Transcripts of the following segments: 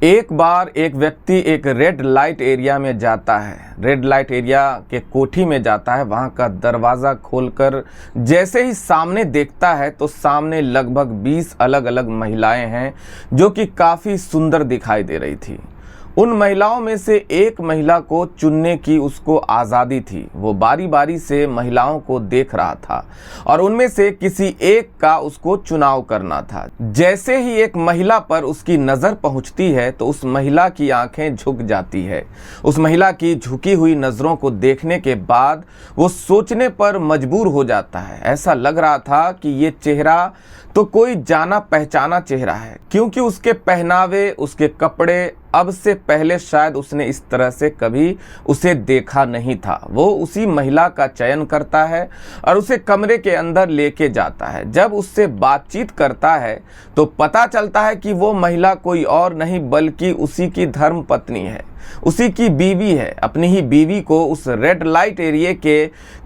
एक बार एक व्यक्ति एक रेड लाइट एरिया में जाता है। रेड लाइट एरिया के कोठी में जाता है। वहाँ का दरवाज़ा खोलकर जैसे ही सामने देखता है तो सामने लगभग 20 अलग अलग महिलाएं हैं जो कि काफ़ी सुंदर दिखाई दे रही थी। उन महिलाओं में से एक महिला को चुनने की उसको आज़ादी थी। वो बारी बारी से महिलाओं को देख रहा था और उनमें से किसी एक का उसको चुनाव करना था। जैसे ही एक महिला पर उसकी नज़र पहुंचती है तो उस महिला की आंखें झुक जाती है। उस महिला की झुकी हुई नज़रों को देखने के बाद वो सोचने पर मजबूर हो जाता है। ऐसा लग रहा था कि ये चेहरा तो कोई जाना पहचाना चेहरा है, क्योंकि उसके पहनावे, उसके कपड़े अब से पहले शायद उसने इस तरह से कभी उसे देखा नहीं था। वो उसी महिला का चयन करता है और उसे कमरे के अंदर लेके जाता है। जब उससे बातचीत करता है तो पता चलता है कि वो महिला कोई और नहीं बल्कि उसी की धर्म पत्नी है, उसी की बीवी है। अपनी ही बीवी को उस रेड लाइट एरिया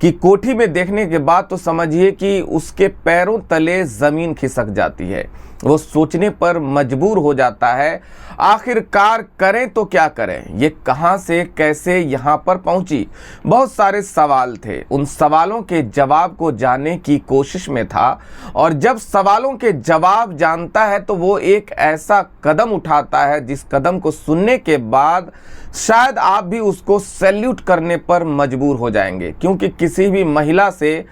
की कोठी में देखने के बाद तो समझिए कि उसके पैरों तले ज़मीन खिसक जाती है। वो सोचने पर मजबूर हो जाता है, आखिरकार करें तो क्या करें, ये कहां से कैसे यहां पर पहुंची। बहुत सारे सवाल थे। उन सवालों के जवाब को जानने की कोशिश में था और जब सवालों के जवाब जानता है तो वो एक ऐसा कदम उठाता है जिस कदम को सुनने के बाद शायद आप भी उसको सैल्यूट करने पर मजबूर हो जाएंगे। क्योंकि किसी भी महिला से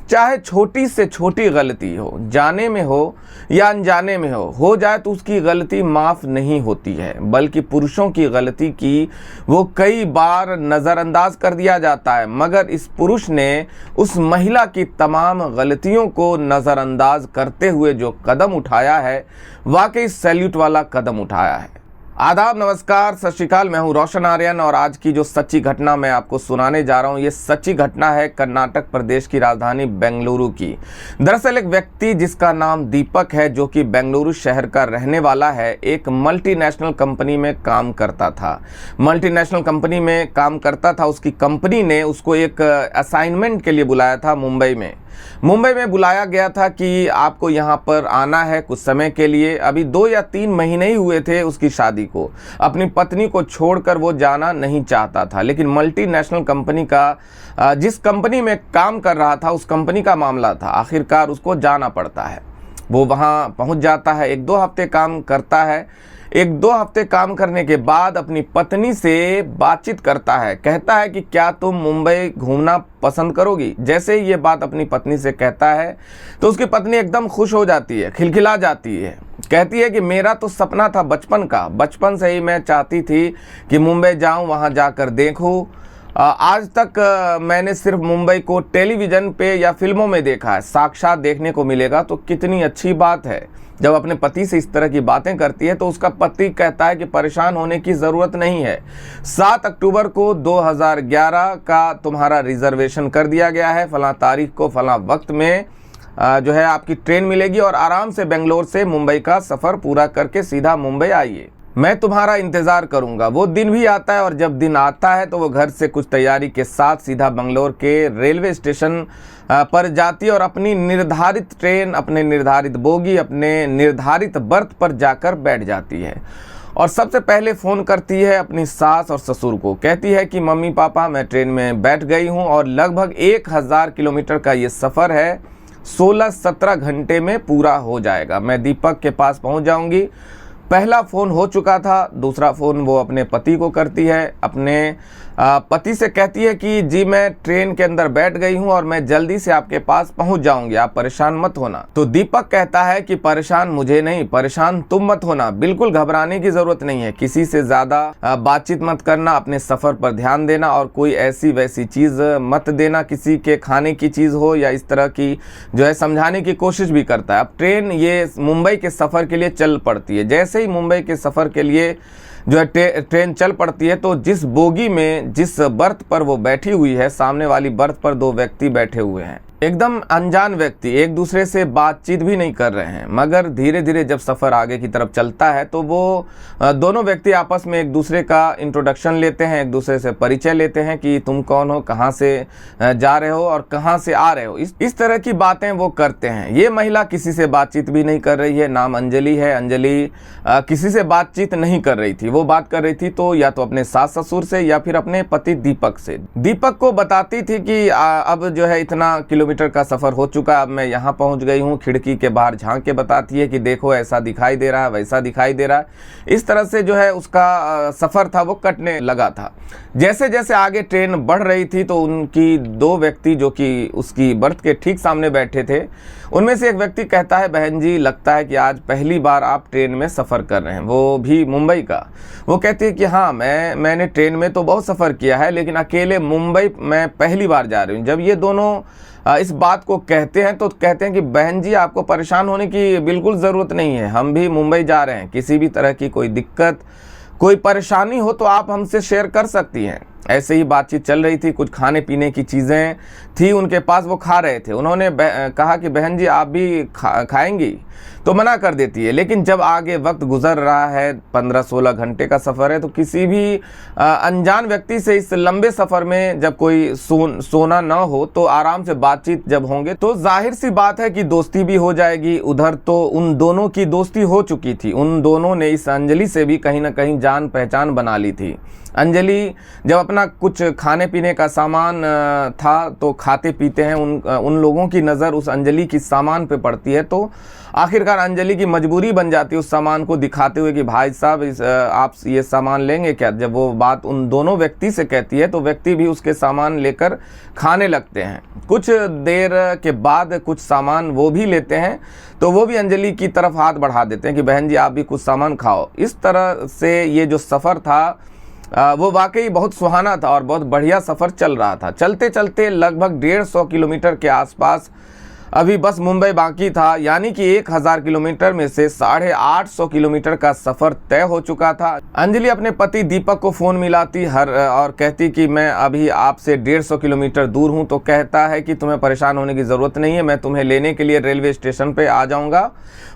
चाहे छोटी से छोटी गलती हो, जाने में हो या अनजाने में हो जाए तो उसकी गलती माफ़ नहीं होती है, बल्कि पुरुषों की गलती की वो कई बार नज़रअंदाज कर दिया जाता है। मगर इस पुरुष ने उस महिला की तमाम गलतियों को नज़रअंदाज करते हुए जो कदम उठाया है, वाकई सैल्यूट वाला कदम उठाया है। आदाब, नमस्कार, सत श्री अकाल। मैं हूं रोशन आर्यन और आज की जो सच्ची घटना मैं आपको सुनाने जा रहा हूं, ये सच्ची घटना है कर्नाटक प्रदेश की राजधानी बेंगलुरु की। दरअसल एक व्यक्ति जिसका नाम दीपक है, जो कि बेंगलुरु शहर का रहने वाला है, एक मल्टीनेशनल कंपनी में काम करता था। मल्टीनेशनल कंपनी में काम करता था। उसकी कंपनी ने उसको एक असाइनमेंट के लिए बुलाया था। मुंबई में बुलाया गया था कि आपको यहाँ पर आना है कुछ समय के लिए। अभी 2 या 3 महीने ही हुए थे उसकी शादी को। अपनी पत्नी को छोड़कर वो जाना नहीं चाहता था, लेकिन मल्टीनेशनल कंपनी का जिस कंपनी में काम कर रहा था उस कंपनी का मामला था। आखिरकार उसको जाना पड़ता है। वो वहाँ पहुँच जाता है। 1-2 हफ्ते काम करता है। 1-2 हफ्ते काम करने के बाद अपनी पत्नी से बातचीत करता है। कहता है कि क्या तुम मुंबई घूमना पसंद करोगी। जैसे ही ये बात अपनी पत्नी से कहता है तो उसकी पत्नी एकदम खुश हो जाती है, खिलखिला जाती है। कहती है कि मेरा तो सपना था बचपन से ही मैं चाहती थी कि मुंबई जाऊं, वहां जाकर देखूं। आज तक मैंने सिर्फ मुंबई को टेलीविज़न पे या फिल्मों में देखा है, साक्षात देखने को मिलेगा तो कितनी अच्छी बात है। जब अपने पति से इस तरह की बातें करती है तो उसका पति कहता है कि परेशान होने की ज़रूरत नहीं है। 7 अक्टूबर को 2011 का तुम्हारा रिजर्वेशन कर दिया गया है। फलां तारीख को फलां वक्त में जो है आपकी ट्रेन मिलेगी और आराम से बेंगलोर से मुंबई का सफ़र पूरा करके सीधा मुंबई आइए। मैं तुम्हारा इंतज़ार करूंगा। वो दिन भी आता है और जब दिन आता है तो वो घर से कुछ तैयारी के साथ सीधा बेंगलोर के रेलवे स्टेशन पर जाती है और अपनी निर्धारित ट्रेन, अपने निर्धारित बोगी, अपने निर्धारित बर्थ पर जाकर बैठ जाती है। और सबसे पहले फ़ोन करती है अपनी सास और ससुर को। कहती है कि मम्मी पापा, मैं ट्रेन में बैठ गई हूँ और लगभग 1000 किलोमीटर का ये सफ़र है, 16-17 घंटे में पूरा हो जाएगा। मैं दीपक के पास पहुँच जाऊँगी। पहला फ़ोन हो चुका था। दूसरा फ़ोन वो अपने पति को करती है। अपने पति से कहती है कि जी मैं ट्रेन के अंदर बैठ गई हूं और मैं जल्दी से आपके पास पहुंच जाऊंगी, आप परेशान मत होना। तो दीपक कहता है कि परेशान मुझे नहीं, परेशान तुम मत होना, बिल्कुल घबराने की ज़रूरत नहीं है। किसी से ज़्यादा बातचीत मत करना, अपने सफ़र पर ध्यान देना और कोई ऐसी वैसी चीज़ मत देना, किसी के खाने की चीज़ हो या इस तरह की, जो है समझाने की कोशिश भी करता है। अब ट्रेन ये मुंबई के सफ़र के लिए चल पड़ती है। जैसे ही मुंबई के सफ़र के लिए जो है ट्रेन चल पड़ती है तो जिस बोगी में, जिस बर्थ पर वो बैठी हुई है, सामने वाली बर्थ पर 2 व्यक्ति बैठे हुए हैं। एकदम अनजान व्यक्ति एक दूसरे से बातचीत भी नहीं कर रहे हैं, मगर धीरे धीरे जब सफ़र आगे की तरफ चलता है तो वो दोनों व्यक्ति आपस में एक दूसरे का इंट्रोडक्शन लेते हैं, एक दूसरे से परिचय लेते हैं कि तुम कौन हो, कहाँ से जा रहे हो और कहाँ से आ रहे हो। इस तरह की बातें वो करते हैं। ये महिला किसी से बातचीत भी नहीं कर रही है, नाम अंजलि है। अंजलि किसी से बातचीत नहीं कर रही थी। वो बात कर रही थी तो या तो अपने सास ससुर से या फिर अपने पति दीपक से। दीपक को बताती थी कि अब जो है इतना किलोमीटर का सफ़र हो चुका, अब मैं यहाँ पहुँच गई हूँ। खिड़की के बाहर झांक के बताती है कि देखो ऐसा दिखाई दे रहा है, वैसा दिखाई दे रहा है। इस तरह से जो है उसका सफ़र था वो कटने लगा था। जैसे जैसे आगे ट्रेन बढ़ रही थी तो उनकी दो व्यक्ति जो कि उसकी बर्थ के ठीक सामने बैठे थे, उनमें से एक व्यक्ति कहता है, बहन जी लगता है कि आज पहली बार आप ट्रेन में सफ़र कर रहे हैं, वो भी मुंबई का। वो कहती है कि हाँ मैंने ट्रेन में तो बहुत सफ़र किया है, लेकिन अकेले मुंबई मैं पहली बार जा रही हूँ। जब ये दोनों इस बात को कहते हैं तो कहते हैं कि बहन जी आपको परेशान होने की बिल्कुल ज़रूरत नहीं है, हम भी मुंबई जा रहे हैं। किसी भी तरह की कोई दिक्कत, कोई परेशानी हो तो आप हमसे शेयर कर सकती हैं। ऐसे ही बातचीत चल रही थी। कुछ खाने पीने की चीज़ें थी उनके पास, वो खा रहे थे। उन्होंने कहा कि बहन जी आप भी खाएंगी, तो मना कर देती है। लेकिन जब आगे वक्त गुजर रहा है, 15-16 घंटे का सफ़र है, तो किसी भी अनजान व्यक्ति से इस लंबे सफ़र में जब कोई सोना ना हो तो आराम से बातचीत जब होंगे तो जाहिर सी बात है कि दोस्ती भी हो जाएगी। उधर तो उन दोनों की दोस्ती हो चुकी थी। उन दोनों ने इस अंजलि से भी कहीं ना कहीं जान पहचान बना ली थी। अंजलि जब अपना कुछ खाने पीने का सामान था तो खाते पीते हैं, उन लोगों की नज़र उस अंजलि की सामान पे पड़ती है। तो आखिरकार अंजलि की मजबूरी बन जाती है उस सामान को दिखाते हुए कि भाई साहब आप ये सामान लेंगे क्या। जब वो बात उन दोनों व्यक्ति से कहती है तो व्यक्ति भी उसके सामान लेकर खाने लगते हैं। कुछ देर के बाद कुछ सामान वो भी लेते हैं तो वो भी अंजलि की तरफ हाथ बढ़ा देते हैं कि बहन जी आप भी कुछ सामान खाओ। इस तरह से ये जो सफ़र था वो वाकई बहुत सुहाना था और बहुत बढ़िया सफ़र चल रहा था। चलते चलते लगभग 150 किलोमीटर के आसपास अभी बस मुंबई बाकी था, यानी कि 1000 किलोमीटर में से 850 किलोमीटर का सफ़र तय हो चुका था। अंजलि अपने पति दीपक को फ़ोन मिलाती और कहती कि मैं अभी आपसे 150 किलोमीटर दूर हूं। तो कहता है कि तुम्हें परेशान होने की ज़रूरत नहीं है, मैं तुम्हें लेने के लिए रेलवे स्टेशन पे आ जाऊंगा।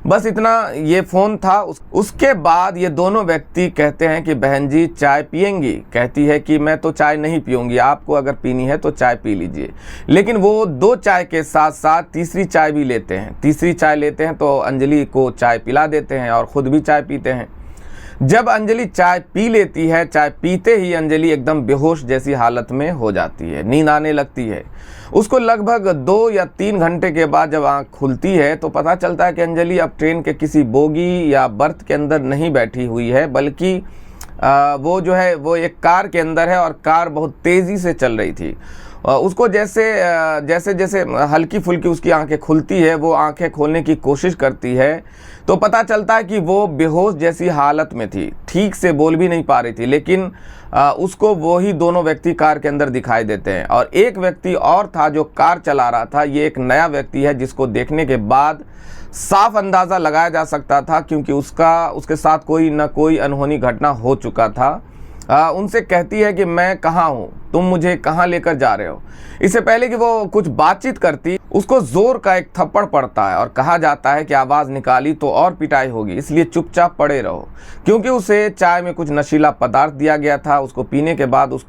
बस इतना ये फ़ोन था। उसके बाद ये दोनों व्यक्ति कहते हैं कि बहन जी चाय पियेंगी। कहती है कि मैं तो चाय नहीं पीऊँगी, आपको अगर पीनी है तो चाय पी लीजिए। लेकिन वो 2 चाय के साथ साथ तीसरी चाय भी लेते हैं। तीसरी चाय लेते हैं तो अंजलि को चाय पिला देते हैं और ख़ुद भी चाय पीते हैं। जब अंजलि चाय पी लेती है, चाय पीते ही अंजलि एकदम बेहोश जैसी हालत में हो जाती है, नींद आने लगती है। उसको लगभग 2 या 3 घंटे के बाद जब आँख खुलती है तो पता चलता है कि अंजलि अब ट्रेन के किसी बोगी या बर्थ के अंदर नहीं बैठी हुई है, बल्कि वो जो है वो एक कार के अंदर है और कार बहुत तेज़ी से चल रही थी। उसको जैसे जैसे हल्की फुल्की उसकी आंखें खुलती है, वो आंखें खोलने की कोशिश करती है तो पता चलता है कि वो बेहोश जैसी हालत में थी, ठीक से बोल भी नहीं पा रही थी। लेकिन उसको वो ही दोनों व्यक्ति कार के अंदर दिखाई देते हैं और एक व्यक्ति और था जो कार चला रहा था। ये एक नया व्यक्ति है जिसको देखने के बाद साफ अंदाज़ा लगाया जा सकता था, क्योंकि उसके साथ कोई न कोई अनहोनी घटना हो चुका था। उनसे कहती है कि मैं कहाँ हूँ, तुम मुझे कहाँ लेकर जा रहे हो। इससे पहले कि वो कुछ बातचीत करती, उसको जोर का एक थप्पड़ पड़ता है और कहा जाता है कि आवाज़ निकाली तो और पिटाई होगी, इसलिए चुपचाप पड़े रहो। क्योंकि उसे चाय में कुछ नशीला पदार्थ दिया गया था। उसको पीने के बाद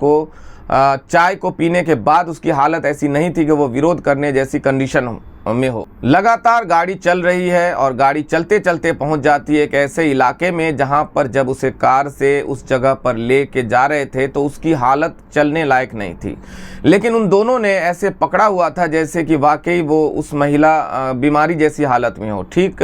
चाय को पीने के बाद उसकी हालत ऐसी नहीं थी कि वो विरोध करने जैसी कंडीशन में हो। लगातार गाड़ी चल रही है और गाड़ी चलते चलते पहुंच जाती है एक ऐसे इलाके में जहां पर जब उसे कार से उस जगह पर ले के जा रहे थे तो उसकी हालत चलने लायक नहीं थी। लेकिन उन दोनों ने ऐसे पकड़ा हुआ था जैसे कि वाकई वो उस महिला बीमारी जैसी हालत में हो। ठीक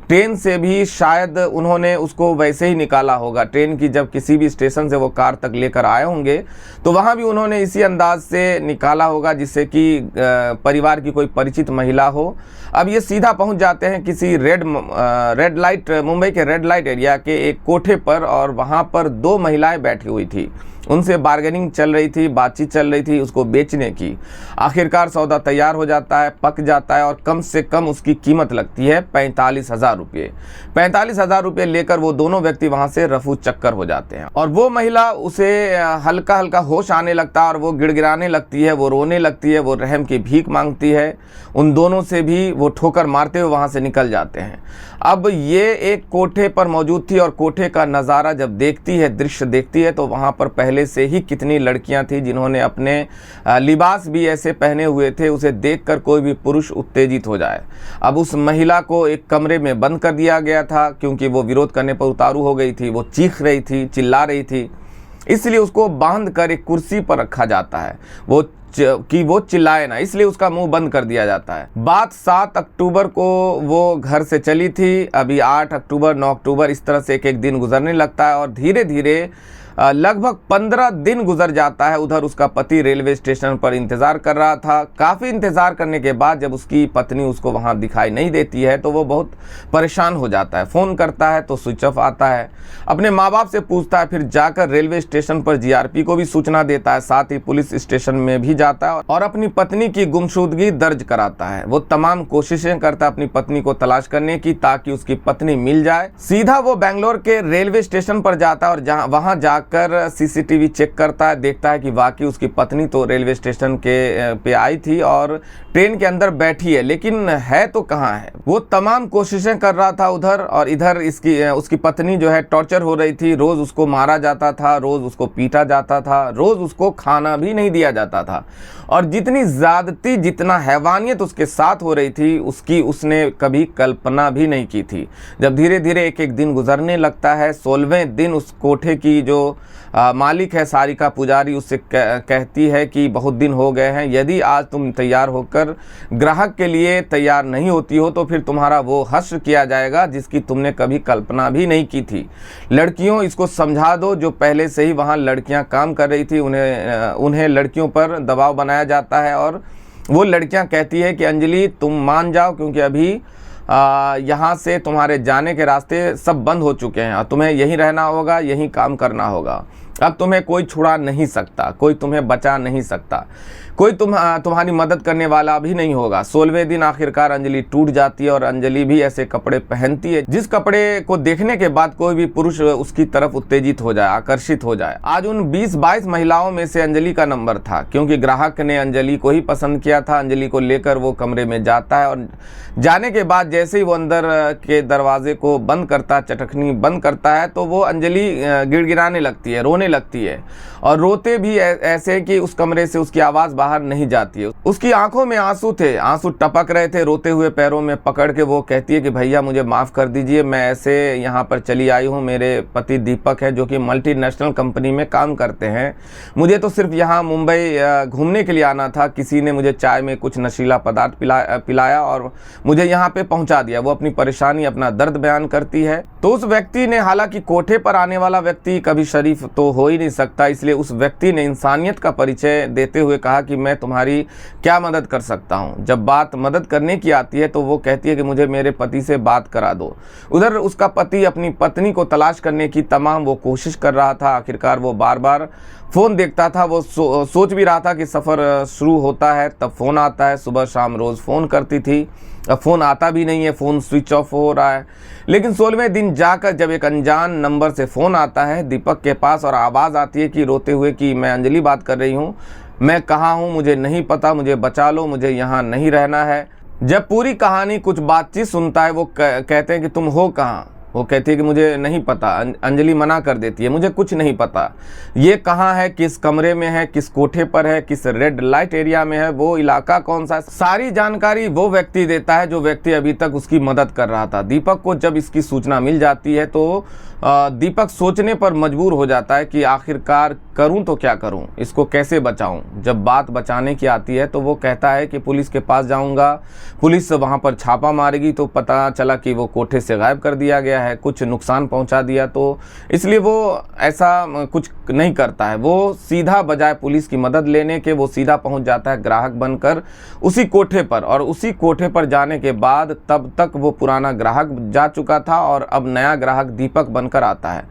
ट्रेन से भी शायद उन्होंने उसको वैसे ही निकाला होगा। ट्रेन की जब किसी भी स्टेशन से वो कार तक लेकर आए होंगे तो वहाँ भी उन्होंने इसी अंदाज से निकाला होगा जिससे कि परिवार की कोई परिचित महिला हो। अब ये सीधा पहुंच जाते हैं किसी रेड लाइट, मुंबई के रेड लाइट एरिया के एक कोठे पर, और वहाँ पर 2 महिलाएं बैठी हुई थी। उनसे बार्गेनिंग चल रही थी, बातचीत चल रही थी उसको बेचने की। आखिरकार सौदा तैयार हो जाता है, पक जाता है और कम से कम उसकी कीमत लगती है 45,000 रुपये। 45,000 रुपये लेकर वो दोनों व्यक्ति वहाँ से रफू चक्कर हो जाते हैं और वो महिला उसे हल्का हल्का होश आने लगता है और वो गिड़गिड़ाने लगती है, वो रोने लगती है, वो रहम की भीख मांगती है। उन दोनों से भी वो ठोकर मारते हुए वहाँ से निकल जाते हैं। अब ये एक कोठे पर मौजूद थी और कोठे का नज़ारा जब देखती है, दृश्य देखती है, तो वहाँ पर पहले से ही कितनी लड़कियाँ थी जिन्होंने अपने लिबास भी ऐसे पहने हुए थे, उसे देखकर कोई भी पुरुष उत्तेजित हो जाए। अब उस महिला को एक कमरे में बंद कर दिया गया था क्योंकि वो विरोध करने पर उतारू हो गई थी, वो चीख रही थी, चिल्ला रही थी, इसलिए उसको बांध कर एक कुर्सी पर रखा जाता है कि वो चिल्लाए ना, इसलिए उसका मुंह बंद कर दिया जाता है। बात 7 अक्टूबर को वो घर से चली थी, अभी 8 अक्टूबर, 9 अक्टूबर, इस तरह से एक एक दिन गुजरने लगता है और धीरे धीरे लगभग 15 दिन गुजर जाता है। उधर उसका पति रेलवे स्टेशन पर इंतज़ार कर रहा था। काफ़ी इंतज़ार करने के बाद जब उसकी पत्नी उसको वहाँ दिखाई नहीं देती है तो वो बहुत परेशान हो जाता है। फ़ोन करता है तो स्विच ऑफ आता है। अपने माँ बाप से पूछता है, फिर जाकर रेलवे स्टेशन पर जीआरपी को भी सूचना देता है, साथ ही पुलिस स्टेशन में भी जाता है और अपनी पत्नी की गुमशुदगी दर्ज कराता है। वो तमाम कोशिशें करता है अपनी पत्नी को तलाश करने की ताकि उसकी पत्नी मिल जाए। सीधा वो बेंगलोर के रेलवे स्टेशन पर जाता है और वहाँ जाकर सीसीटीवी चेक करता है, देखता है कि वाकई उसकी पत्नी तो रेलवे स्टेशन पे आई थी और ट्रेन के अंदर बैठी है, लेकिन है तो कहाँ है। वो तमाम कोशिशें कर रहा था उधर, और इधर उसकी पत्नी जो है टॉर्चर हो रही थी। रोज उसको मारा जाता था, रोज उसको पीटा जाता था, रोज उसको खाना भी नहीं दिया जाता था और जितनी ज्यादती, जितना हैवानियत उसके साथ हो रही थी उसकी उसने कभी कल्पना भी नहीं की थी। जब धीरे धीरे एक एक दिन गुजरने लगता है, 16वें दिन उस कोठे की जो मालिक है सारिका पुजारी उससे कहती है कि बहुत दिन हो गए हैं, यदि आज तुम तैयार होकर ग्राहक के लिए तैयार नहीं होती हो तो फिर तुम्हारा वो हश्र किया जाएगा जिसकी तुमने कभी कल्पना भी नहीं की थी। लड़कियों, इसको समझा दो। जो पहले से ही वहाँ लड़कियाँ काम कर रही थी उन्हें लड़कियों पर दबाव बनाया जाता है और वो लड़कियाँ कहती है कि अंजलि तुम मान जाओ, क्योंकि अभी यहाँ से तुम्हारे जाने के रास्ते सब बंद हो चुके हैं और तुम्हें यहीं रहना होगा, यहीं काम करना होगा। अब तुम्हें कोई छुड़ा नहीं सकता, कोई तुम्हें बचा नहीं सकता, कोई तुम्हारी मदद करने वाला भी नहीं होगा। 16वें दिन आखिरकार अंजलि टूट जाती है और अंजलि भी ऐसे कपड़े पहनती है जिस कपड़े को देखने के बाद कोई भी पुरुष उसकी तरफ उत्तेजित हो जाए, आकर्षित हो जाए। आज उन 20-22 महिलाओं में से अंजलि का नंबर था, क्योंकि ग्राहक ने अंजलि को ही पसंद किया था। अंजलि को लेकर वो कमरे में जाता है और जाने के बाद जैसे ही वो अंदर के दरवाजे को बंद करता, चटखनी बंद करता है, तो वो अंजलि गिड़गिड़ाने लगती है, रोने लगती है और रोते भी ऐसे कि उस कमरे से उसकी आवाज़ बाहर नहीं जाती है। उसकी आंखों में आंसू थे, आंसू टपक रहे थे। रोते हुए पैरों में पकड़ के वो कहती है कि भैया मुझे माफ़ कर दीजिए, मैं ऐसे यहाँ पर चली आई हूँ। मेरे पति दीपक है जो कि मल्टीनेशनल कंपनी में काम करते हैं। मुझे तो सिर्फ यहाँ मुंबई घूमने के लिए आना था। किसी ने मुझे चाय में कुछ नशीला पदार्थ पिलाया और मुझे यहाँ पे पहुँचा दिया। वो अपनी परेशानी, अपना दर्द बयान करती है। तो उस व्यक्ति ने, हालांकि कोठे पर आने वाला व्यक्ति कभी शरीफ तो हो ही नहीं सकता, इसलिए उस व्यक्ति ने इंसानियत का परिचय देते हुए कहा कि मैं तुम्हारी क्या मदद कर सकता हूं। जब बात मदद करने की आती है तो वो कहती है कि मुझे मेरे पति से बात करा दो। उधर उसका पति अपनी पत्नी को तलाश करने की तमाम वो कोशिश कर रहा था। आखिरकार वो बार बार फ़ोन देखता था। वो सोच भी रहा था कि सफ़र शुरू होता है तब फ़ोन आता है। सुबह शाम रोज़ फ़ोन करती थी, अब फ़ोन आता भी नहीं है, फ़ोन स्विच ऑफ हो रहा है। लेकिन 16वें दिन जाकर जब एक अनजान नंबर से फ़ोन आता है दीपक के पास और आवाज़ आती है कि रोते हुए कि मैं अंजलि बात कर रही हूँ, मैं कहाँ हूँ मुझे नहीं पता, मुझे बचा लो, मुझे यहाँ नहीं रहना है। जब पूरी कहानी, कुछ बातचीत सुनता है, वो कहते हैं कि तुम हो कहाँ। वो कहती है कि मुझे नहीं पता। अंजलि मना कर देती है, मुझे कुछ नहीं पता, ये कहाँ है, किस कमरे में है, किस कोठे पर है, किस रेड लाइट एरिया में है, वो इलाका कौन सा है, सारी जानकारी वो व्यक्ति देता है जो व्यक्ति अभी तक उसकी मदद कर रहा था। दीपक को जब इसकी सूचना मिल जाती है तो दीपक सोचने पर मजबूर हो जाता है कि आखिरकार करूं तो क्या करूं, इसको कैसे बचाऊं। जब बात बचाने की आती है तो वो कहता है कि पुलिस के पास जाऊंगा, पुलिस वहां पर छापा मारेगी तो पता चला कि वो कोठे से गायब कर दिया गया है, कुछ नुकसान पहुंचा दिया, तो इसलिए वो ऐसा कुछ नहीं करता है। वो सीधा बजाय पुलिस की मदद लेने के वो सीधा पहुंच जाता है ग्राहक बनकर उसी कोठे पर, और उसी कोठे पर जाने के बाद तब तक वो पुराना ग्राहक जा चुका था और अब नया ग्राहक दीपक बनकर आता है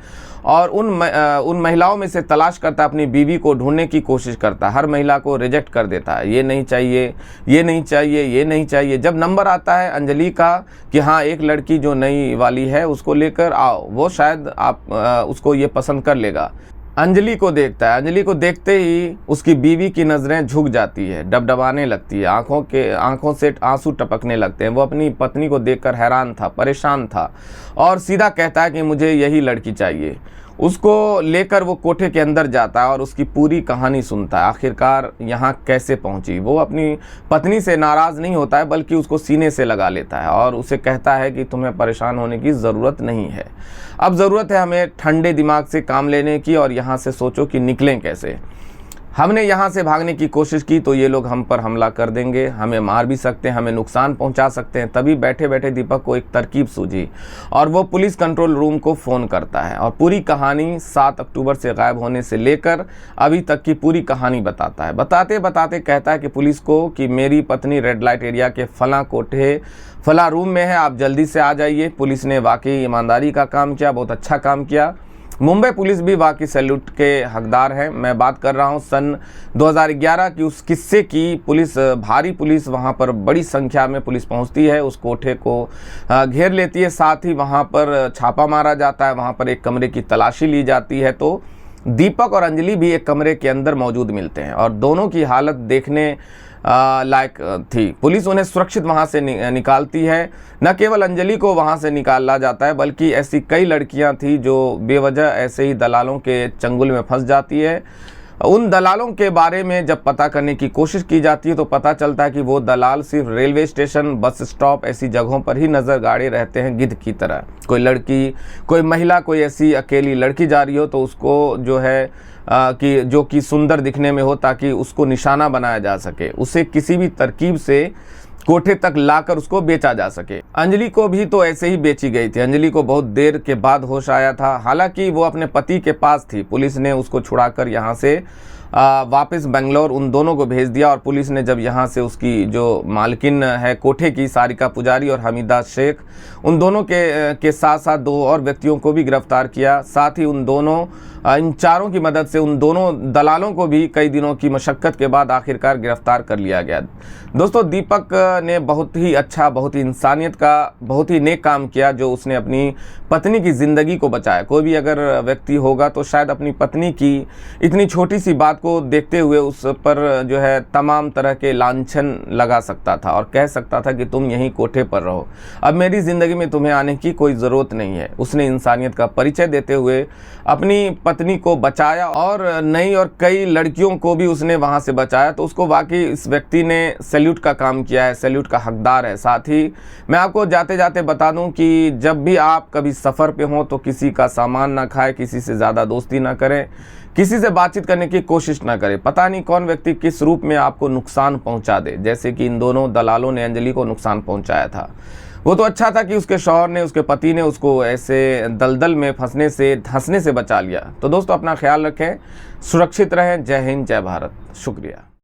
और उन महिलाओं में से तलाश करता है, अपनी बीवी को ढूंढने की कोशिश करता है। हर महिला को रिजेक्ट कर देता है, ये नहीं चाहिए, ये नहीं चाहिए, ये नहीं चाहिए। जब नंबर आता है अंजलि का कि हाँ एक लड़की जो नई वाली है उसको लेकर आओ, वो शायद आप उसको ये पसंद कर लेगा। अंजलि को देखता है, अंजलि को देखते ही उसकी बीवी की नज़रें झुक जाती है, डबडबाने लगती है, आंखों से आंसू टपकने लगते हैं। वो अपनी पत्नी को देखकर हैरान था, परेशान था और सीधा कहता है कि मुझे यही लड़की चाहिए। उसको लेकर वो कोठे के अंदर जाता है और उसकी पूरी कहानी सुनता है, आखिरकार यहाँ कैसे पहुँची। वो अपनी पत्नी से नाराज़ नहीं होता है बल्कि उसको सीने से लगा लेता है और उसे कहता है कि तुम्हें परेशान होने की ज़रूरत नहीं है, अब ज़रूरत है हमें ठंडे दिमाग से काम लेने की और यहाँ से सोचो कि निकलें कैसे। हमने यहाँ से भागने की कोशिश की तो ये लोग हम पर हमला कर देंगे, हमें मार भी सकते हैं, हमें नुकसान पहुँचा सकते हैं। तभी बैठे बैठे दीपक को एक तरकीब सूझी और वो पुलिस कंट्रोल रूम को फ़ोन करता है और पूरी कहानी 7 अक्टूबर से गायब होने से लेकर अभी तक की पूरी कहानी बताता है। बताते बताते कहता है कि पुलिस को कि मेरी पत्नी रेड लाइट एरिया के फला कोठे फला रूम में है, आप जल्दी से आ जाइए। पुलिस ने वाकई ईमानदारी का काम किया, बहुत अच्छा काम किया। मुंबई पुलिस भी वाकई सैल्यूट के हकदार है। मैं बात कर रहा हूं सन 2011 की उस किस्से की। भारी पुलिस वहां पर बड़ी संख्या में पुलिस पहुंचती है, उस कोठे को घेर लेती है, साथ ही वहां पर छापा मारा जाता है, वहां पर एक कमरे की तलाशी ली जाती है। तो दीपक और अंजलि भी एक कमरे के अंदर मौजूद मिलते हैं और दोनों की हालत देखने लायक थी। पुलिस उन्हें सुरक्षित वहां से निकालती है। न केवल अंजलि को वहां से निकाला जाता है बल्कि ऐसी कई लड़कियां थी जो बेवजह ऐसे ही दलालों के चंगुल में फंस जाती है। उन दलालों के बारे में जब पता करने की कोशिश की जाती है तो पता चलता है कि वो दलाल सिर्फ रेलवे स्टेशन, बस स्टॉप ऐसी जगहों पर ही नज़र गाड़े रहते हैं गिद्ध की तरह। कोई लड़की, कोई महिला, कोई ऐसी अकेली लड़की जा रही हो तो उसको जो है कि जो कि सुंदर दिखने में हो ताकि उसको निशाना बनाया जा सके, उसे किसी भी तरकीब से कोठे तक लाकर उसको बेचा जा सके। अंजलि को भी तो ऐसे ही बेची गई थी। अंजलि को बहुत देर के बाद होश आया था, हालांकि वो अपने पति के पास थी। पुलिस ने उसको छुड़ाकर यहाँ से वापस बेंगलोर उन दोनों को भेज दिया और पुलिस ने जब यहाँ से उसकी जो मालकिन है कोठे की, सारिका पुजारी और हमीदा शेख, उन दोनों के साथ साथ 2 और व्यक्तियों को भी गिरफ्तार किया। साथ ही इन चारों की मदद से उन दोनों दलालों को भी कई दिनों की मशक्क़त के बाद आखिरकार गिरफ्तार कर लिया गया। दोस्तों, दीपक ने बहुत ही अच्छा, बहुत ही इंसानियत का, बहुत ही नेक काम किया जो उसने अपनी पत्नी की ज़िंदगी को बचाया। कोई भी अगर व्यक्ति होगा तो शायद अपनी पत्नी की इतनी छोटी सी बात को देखते हुए उस पर जो है तमाम तरह के लांछन लगा सकता था और कह सकता था कि तुम यहीं कोठे पर रहो, अब मेरी ज़िंदगी में तुम्हें आने की कोई ज़रूरत नहीं है। उसने इंसानियत का परिचय देते हुए अपनी पत्नी को बचाया और नई और कई लड़कियों को भी उसने वहाँ से बचाया। तो उसको वाकई इस व्यक्ति ने सैल्यूट का काम किया है, सैल्यूट का हकदार है। साथ ही मैं आपको जाते जाते बता दूं कि जब भी आप कभी सफ़र पे हों तो किसी का सामान ना खाएं, किसी से ज़्यादा दोस्ती ना करें, किसी से बातचीत करने की कोशिश ना करें। पता नहीं कौन व्यक्ति किस रूप में आपको नुकसान पहुंचा दे, जैसे कि इन दोनों दलालों ने अंजलि को नुकसान पहुंचाया था। वो तो अच्छा था कि उसके शौहर ने, उसके पति ने उसको ऐसे दलदल में फंसने से, धंसने से बचा लिया। तो दोस्तों, अपना ख्याल रखें, सुरक्षित रहें। जय हिंद, जय भारत, शुक्रिया।